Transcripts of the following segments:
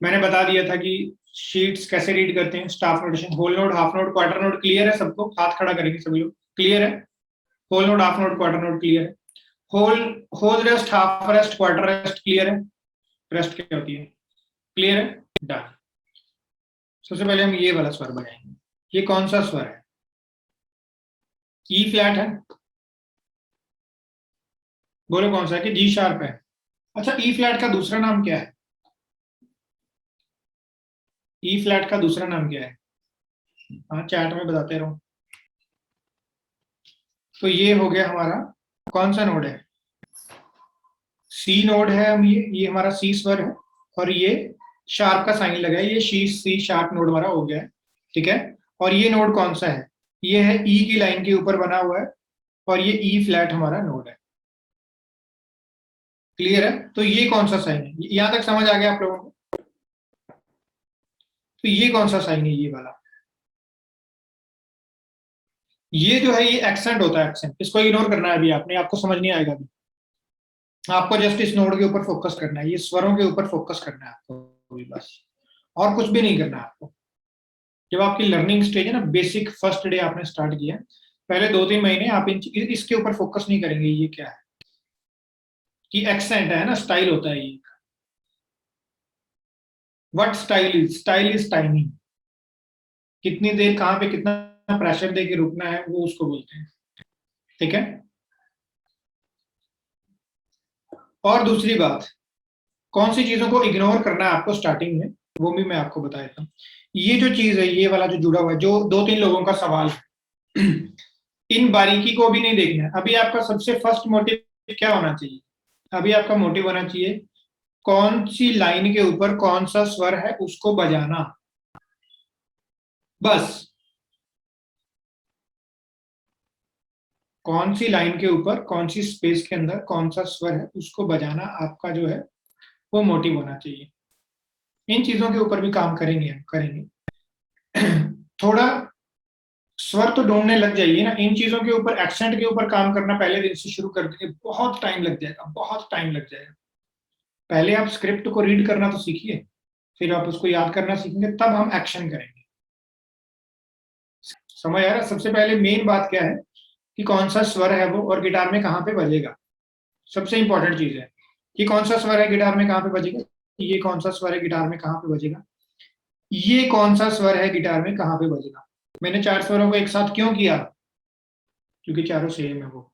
मैंने बता दिया था कि शीट्स कैसे रीड करते हैं, staff notation, whole note, half note, quarter note. Clear है सबको? हाथ खड़ा करेंगे सभी लोग। क्लियर है? Whole note, half note, quarter note clear है? Whole whole rest, half rest, quarter rest clear है? रेस्ट क्या होती है? क्लियर है? डन। सबसे पहले हम ये वाला स्वर बजाएंगे। ये कौन सा स्वर है? ई फ्लैट है? बोलो कौन सा है? कि जी शार्प है? अच्छा, ई फ्लैट का दूसरा नाम क्या है? ई फ्लैट का दूसरा नाम क्या है? हाँ, चैट में बताते रहो। तो ये हो गया हमारा कौन सा नोड है? सी नोड है। हम ये हमारा सी स्वर है, और ये शार्प का साइन लगा है, ये सी शार्प नोड हमारा हो गया है। ठीक है? और ये नोड कौन सा है? ये है ई की लाइन के ऊपर बना हुआ है, और ये ई फ्लैट हमारा नोड है। क्लियर है? तो ये कौन सा साइन है? यहां तक समझ आ गया आप लोगों को? तो ये कौन सा साइन है? ये वाला, ये जो है ये एक्सेंट होता है। एक्सेंट, इसको इग्नोर करना है अभी आपने, आपको समझ नहीं आएगा अभी। आपको जस्ट इस नोड के ऊपर फोकस करना है, ये स्वरों के ऊपर फोकस करना है आपको अभी, बस। और कुछ भी नहीं करना है आपको। जब आपकी लर्निंग स्टेज है ना, बेसिक फर्स्ट डे आपने स्टार्ट किया, पहले 2-3 महीने आप इसके ऊपर फोकस नहीं करेंगे। ये क्या है? कि एक्सेंट है ना, स्टाइल होता है ये। What style is timing. कितनी देर कहां पे कितना प्रेशर दे के रुकना है, वो उसको बोलते हैं। ठीक है? और दूसरी बात, कौन सी चीजों को इग्नोर करना है आपको स्टार्टिंग में, वो भी मैं आपको बता देता हूँ। ये जो चीज है, ये वाला जो जुड़ा हुआ है, जो 2-3 लोगों का सवाल है, इन बारीकी को भी नहीं देखना है। अभी आपका सबसे फर्स्ट मोटिव क्या होना चाहिए? अभी आपका मोटिव होना चाहिए कौन सी लाइन के ऊपर कौन सा स्वर है उसको बजाना, बस। कौन सी लाइन के ऊपर कौन सी स्पेस के अंदर कौन सा स्वर है उसको बजाना, आपका जो है वो मोटिव होना चाहिए। इन चीजों के ऊपर भी काम करेंगे हम, करेंगे। थोड़ा स्वर तो ढूंढने लग जाइए ना। इन चीजों के ऊपर, एक्सेंट के ऊपर काम करना पहले दिन से शुरू कर देंगे, बहुत टाइम लग जाएगा, बहुत टाइम लग जाएगा। पहले आप स्क्रिप्ट को रीड करना तो सीखिए, फिर आप उसको याद करना सीखेंगे, तब हम एक्शन करेंगे। समझ आ रहा है? सबसे पहले मेन बात क्या है कि कौन सा स्वर है वो, और गिटार में कहाँ पे बजेगा। सबसे इंपॉर्टेंट चीज है कि कौन सा स्वर है गिटार में कहाँ पे बजेगा। ये कौन सा स्वर है गिटार में कहाँ पे बजेगा। ये कौन सा स्वर है गिटार में कहाँ पे बजेगा। मैंने 4 स्वरों को एक साथ क्यों किया? क्योंकि चारों सेम है वो।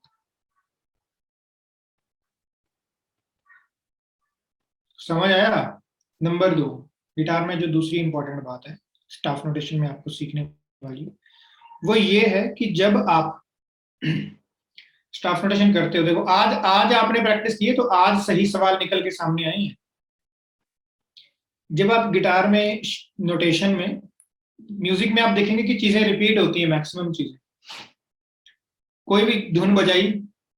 समझ आया? नंबर 2, गिटार में जो दूसरी इंपॉर्टेंट बात है स्टाफ नोटेशन में आपको सीखने वाली, वो ये है कि जब आप स्टाफ नोटेशन करते हो, देखो आज आज आपने प्रैक्टिस की है तो आज सही सवाल निकल के सामने आए हैं। जब आप गिटार में नोटेशन में, म्यूजिक में आप देखेंगे कि चीजें रिपीट होती है, मैक्सिमम चीजें। कोई भी धुन बजाई,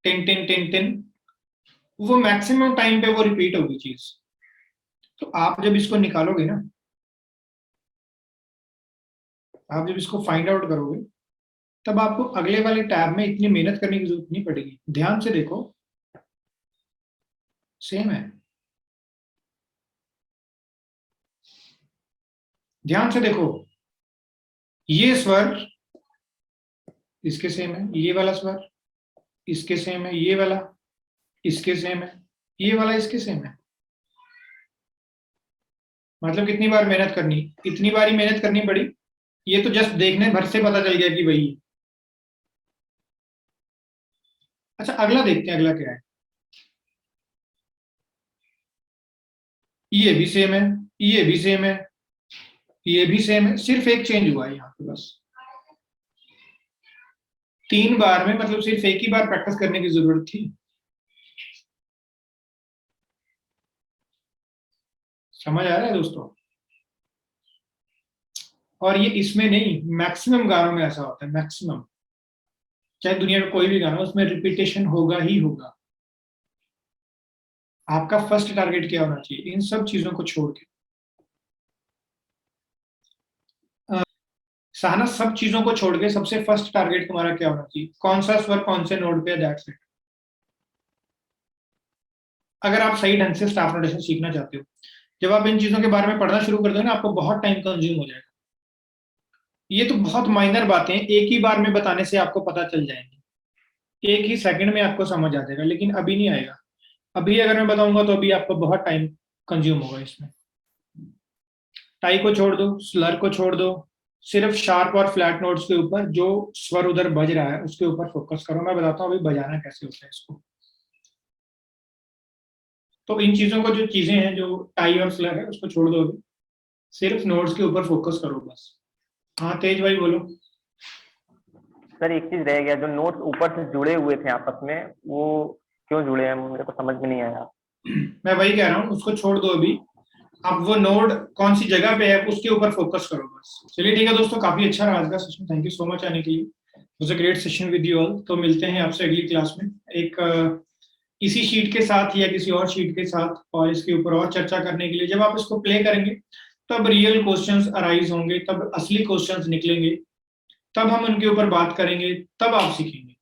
टिन टिन टिन टिन, वो मैक्सिमम टाइम पे वो रिपीट होगी चीज। तो आप जब इसको निकालोगे ना, आप जब इसको फाइंड आउट करोगे, तब आपको अगले वाले टैब में इतनी मेहनत करने की जरूरत नहीं पड़ेगी। ध्यान से देखो, सेम है। ध्यान से देखो, ये स्वर इसके सेम है, ये वाला स्वर इसके सेम है, ये वाला इसके सेम है, ये वाला इसके सेम है। मतलब कितनी बार मेहनत करनी, इतनी बार ही मेहनत करनी पड़ी। ये तो जस्ट देखने भर से पता चल गया कि वही है। अच्छा, अगला देखते हैं, अगला क्या है। ये भी सेम है, ये भी सेम है, ये भी सेम है, सिर्फ एक चेंज हुआ है यहाँ पे बस। 3 बार में मतलब सिर्फ एक ही बार प्रैक्टिस करने की जरूरत थी। समझ आ रहा है दोस्तों? और ये इसमें नहीं, मैक्सिमम गानों में ऐसा होता है, मैक्सिमम। चाहे दुनिया में कोई भी गाना हो, उसमें रिपीटेशन होगा ही होगा। आपका फर्स्ट टारगेट क्या होना चाहिए इन सब चीजों को छोड़ के? सहना, सब चीजों को छोड़ के सबसे फर्स्ट टारगेट तुम्हारा क्या होना चाहिए? कौन सा स्वर कौन से नोट पे, दैट्स इट। अगर आप सही ढंग से स्टाफ नोटेशन सीखना चाहते हो, जब आप इन चीजों के बारे में पढ़ना शुरू कर दोगे ना, आपको बहुत टाइम कंज्यूम हो जाएगा। ये तो बहुत माइनर बातें हैं, एक ही बार में बताने से आपको पता चल जाएंगी, एक ही सेकंड में आपको समझ आ जाएगा, लेकिन अभी नहीं आएगा। अभी अगर मैं बताऊंगा तो अभी आपको बहुत टाइम कंज्यूम होगा इसमें। टाई को छोड़ दो, स्लर को छोड़ दो, सिर्फ शार्प और फ्लैट नोट्स के ऊपर जो स्वर उधर बज रहा है उसके ऊपर फोकस करो। मैं बताता हूँ अभी बजाना कैसे होता है इसको। तो इन चीजों को, जो चीजें हैं जो टाई और स्लर है, उसको छोड़ दो अभी, सिर्फ नोट्स के ऊपर फोकस करो बस। हाँ तेज भाई बोलो। सर एक चीज रह गया, जो नोट्स ऊपर से जुड़े हुए थे आपस में, वो क्यों जुड़े हैं मेरे को समझ में नहीं आया। मैं वही कह रहा हूँ, उसको छोड़ दो अभी, अब वो नोड कौन सी जगह पे है उसके ऊपर फोकस करो बस। चलिए ठीक है दोस्तों, काफी अच्छा रहा आज का session, thank you so much आने के लिए। Was a great session with you all. तो मिलते हैं आपसे अगली क्लास में, एक इसी शीट के साथ या किसी और शीट के साथ, और इसके ऊपर और चर्चा करने के लिए। जब आप इसको प्ले करेंगे तब रियल क्वेश्चंस अराइज होंगे, तब असली क्वेश्चंस निकलेंगे, तब हम उनके ऊपर बात करेंगे, तब आप सीखेंगे।